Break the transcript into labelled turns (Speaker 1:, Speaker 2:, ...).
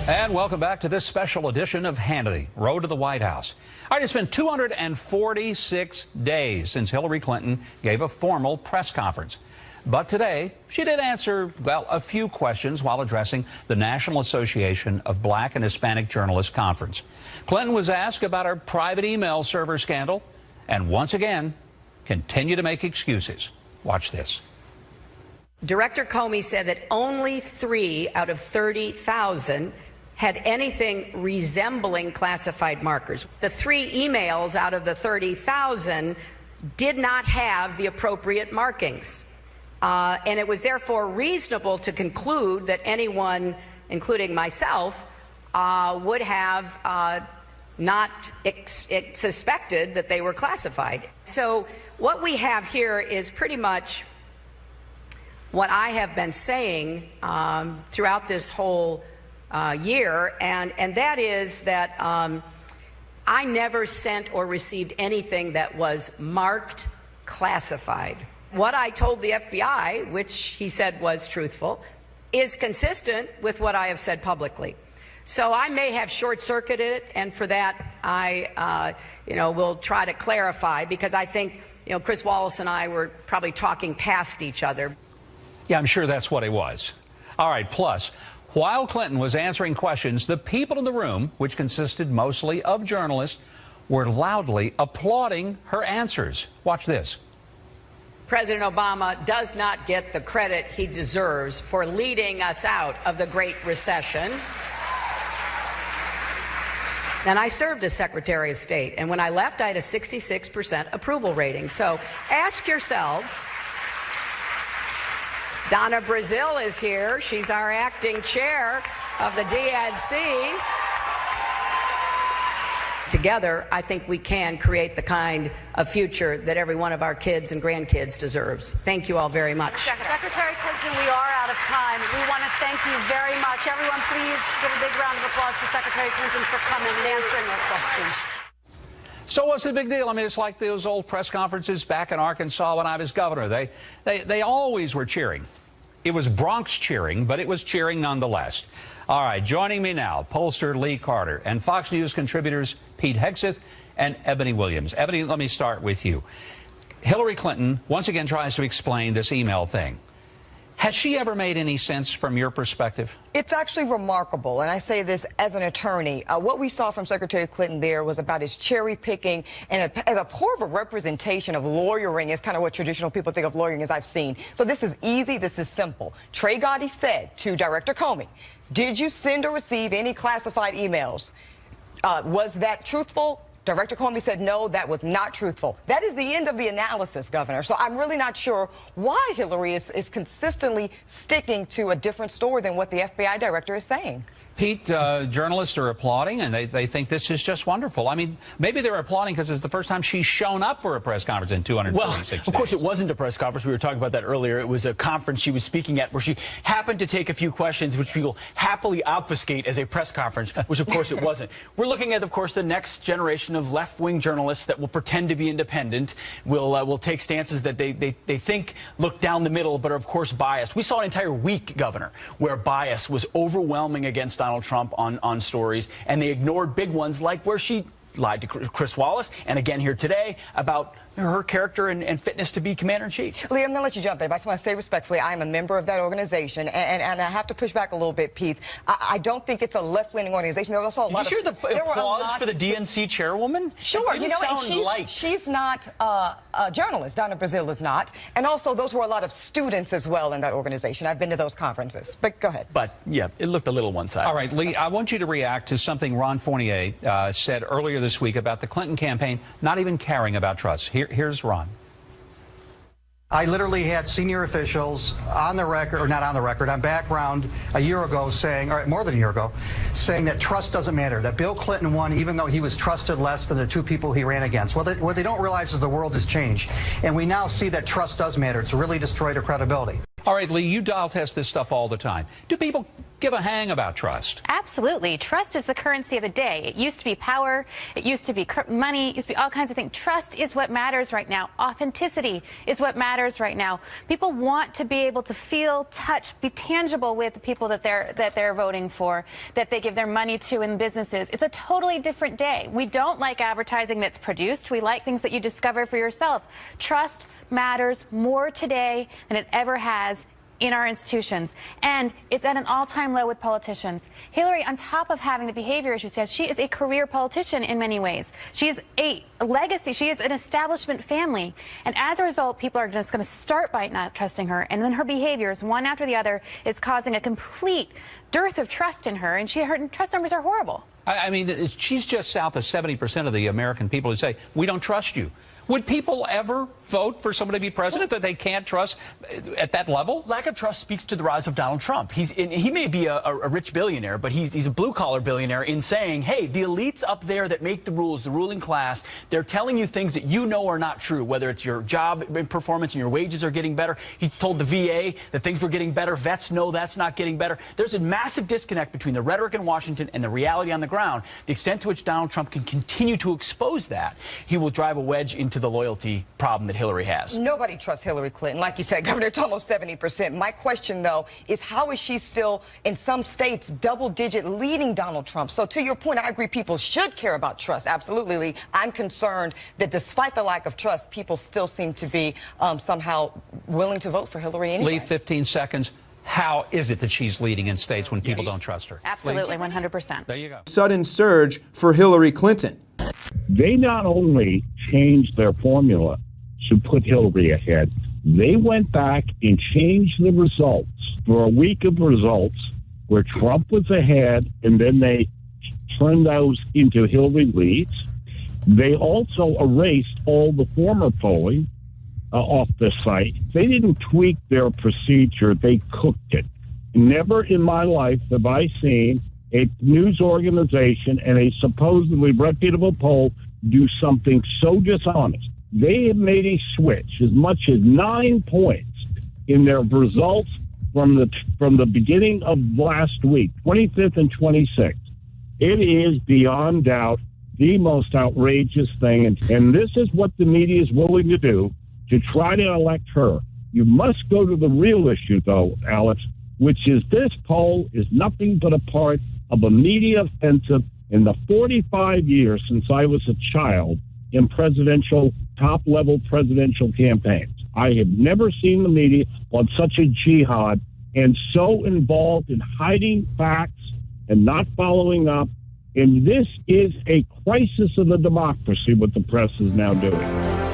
Speaker 1: And welcome back to this special edition of Hannity, Road to the White House. All right, it's been 246 days since Hillary Clinton gave a formal press conference. But today, she did answer, well, a few questions while addressing the National Association of Black and Hispanic Journalists Conference. Clinton was asked about her private email server scandal and once again continued to make excuses. Watch this.
Speaker 2: Director Comey said that only 3 out of 30,000 had anything resembling classified markers. The 3 emails out of the 30,000 did not have the appropriate markings. And it was therefore reasonable to conclude that anyone, including myself, would have not suspected that they were classified. So what we have here is pretty much what I have been saying throughout this whole year, and that is that I never sent or received anything that was marked classified. What I told the FBI, which he said was truthful, is consistent with what I have said publicly. So I may have short-circuited it, and for that I will try to clarify, because I think Chris Wallace and I were probably talking past each other.
Speaker 1: Yeah, I'm sure that's what it was. All right, plus, while Clinton was answering questions, the people in the room, which consisted mostly of journalists, were loudly applauding her answers. Watch this.
Speaker 2: President Obama does not get the credit he deserves for leading us out of the Great Recession. And I served as Secretary of State, and when I left, I had a 66% approval rating. So ask yourselves. Donna Brazil is here. She's our acting chair of the DNC. Together, I think we can create the kind of future that every one of our kids and grandkids deserves. Thank you all very much.
Speaker 3: Secretary Clinton, we are out of time. We want to thank you very much. Everyone, please give a big round of applause to Secretary Clinton for coming and answering our questions.
Speaker 1: So what's the big deal? I mean, it's like those old press conferences back in Arkansas when I was governor. They always were cheering. It was Bronx cheering, but it was cheering nonetheless. All right, joining me now, pollster Lee Carter and Fox News contributors Pete Hegseth and Ebony Williams. Ebony, let me start with you. Hillary Clinton once again tries to explain this email thing. Has she ever made any sense from your perspective?
Speaker 4: It's actually remarkable, and I say this as an attorney. What we saw from Secretary Clinton there was about his cherry picking and a poor of a representation of lawyering is kind of what traditional people think of lawyering as I've seen. So this is easy, this is simple. Trey Gowdy said to Director Comey, did you send or receive any classified emails? Was that truthful? Director Comey said, no, that was not truthful. That is the end of the analysis, Governor. So I'm really not sure why Hillary is consistently sticking to a different story than what the FBI director is saying.
Speaker 1: Pete, journalists are applauding, and they think this is just wonderful. I mean, maybe they're applauding because it's the first time she's shown up for a press conference in 246 days.
Speaker 5: Of course, it wasn't a press conference. We were talking about that earlier. It was a conference she was speaking at where she happened to take a few questions, which we will happily obfuscate as a press conference, which, of course, it wasn't. We're looking at, of course, the next generation of left-wing journalists that will pretend to be independent, will take stances that they think look down the middle, but are, of course, biased. We saw an entire week, Governor, where bias was overwhelming against Donald Trump on stories, and they ignored big ones like where she lied to Chris Wallace, and again here today about her character and fitness to be commander-in-chief.
Speaker 4: Lee, I'm going to let you jump in, but I just want to say respectfully, I am a member of that organization, and I have to push back a little bit, Pete. I don't think it's a left-leaning organization. There was also a lot of...
Speaker 5: Did you hear the applause for the DNC chairwoman?
Speaker 4: Sure, and she's not a journalist. Donna Brazil is not. And also, those were a lot of students as well in that organization. I've been to those conferences. But go ahead.
Speaker 5: But, yeah, it looked a little one-sided.
Speaker 1: All right, Lee, I want you to react to something Ron Fournier said earlier this week about the Clinton campaign not even caring about trust. Here's Ron.
Speaker 6: I literally had senior officials on the record, or not on the record, on background a year ago saying, or more than a year ago, saying that trust doesn't matter, that Bill Clinton won even though he was trusted less than the 2 people he ran against. Well, what they don't realize is the world has changed, and we now see that trust does matter. It's really destroyed her credibility.
Speaker 1: All right, Lee, you dial test this stuff all the time. Do people give a hang about trust?
Speaker 7: Absolutely. Trust is the currency of the day. It used to be power. It used to be money. It used to be all kinds of things. Trust is what matters right now. Authenticity is what matters right now. People want to be able to feel, touch, be tangible with the people that they're voting for, that they give their money to in businesses. It's a totally different day. We don't like advertising that's produced. We like things that you discover for yourself. Trust matters more today than it ever has in our institutions, and it's at an all-time low with politicians. Hillary, on top of having the behavior issues she has, she is a career politician in many ways. She is a legacy. She is an establishment family, and as a result, people are just going to start by not trusting her, and then her behaviors, one after the other, is causing a complete dearth of trust in her, and her trust numbers are horrible.
Speaker 1: I mean, she's just south of 70% of the American people who say, we don't trust you. Would people ever vote for someone to be president that they can't trust at that level?
Speaker 5: Lack of trust speaks to the rise of Donald Trump. He may be a rich billionaire, but he's a blue-collar billionaire in saying, hey, the elites up there that make the rules, the ruling class, they're telling you things that you know are not true, whether it's your job performance and your wages are getting better. He told the VA that things were getting better. Vets know that's not getting better. There's a massive disconnect between the rhetoric in Washington and the reality on the ground. The extent to which Donald Trump can continue to expose that, he will drive a wedge into the loyalty problem that Hillary has.
Speaker 4: Nobody trusts Hillary Clinton. Like you said, Governor, it's almost 70%. My question, though, is how is she still, in some states, double-digit leading Donald Trump? So to your point, I agree people should care about trust. Absolutely, Lee. I'm concerned that despite the lack of trust, people still seem to be somehow willing to vote for Hillary anyway.
Speaker 1: Lee, 15 seconds. How is it that she's leading in states when people don't trust her?
Speaker 7: Absolutely,
Speaker 1: Lee?
Speaker 7: 100%.
Speaker 1: There you go.
Speaker 8: Sudden surge for Hillary Clinton.
Speaker 9: They not only changed their formula to put Hillary ahead, they went back and changed the results for a week of results where Trump was ahead, and then they turned those into Hillary leads. They also erased all the former polling off the site. They didn't tweak their procedure, they cooked it. Never in my life have I seen a news organization and a supposedly reputable poll do something so dishonest. They have made a switch as much as 9 points in their results from the beginning of last week, 25th and 26th. It is beyond doubt the most outrageous thing, and this is what the media is willing to do to try to elect her. You must go to the real issue, though, Alex, which is this poll is nothing but a part of a media offensive in the 45 years since I was a child in top-level presidential campaigns. I have never seen the media on such a jihad and so involved in hiding facts and not following up. And this is a crisis of the democracy, what the press is now doing.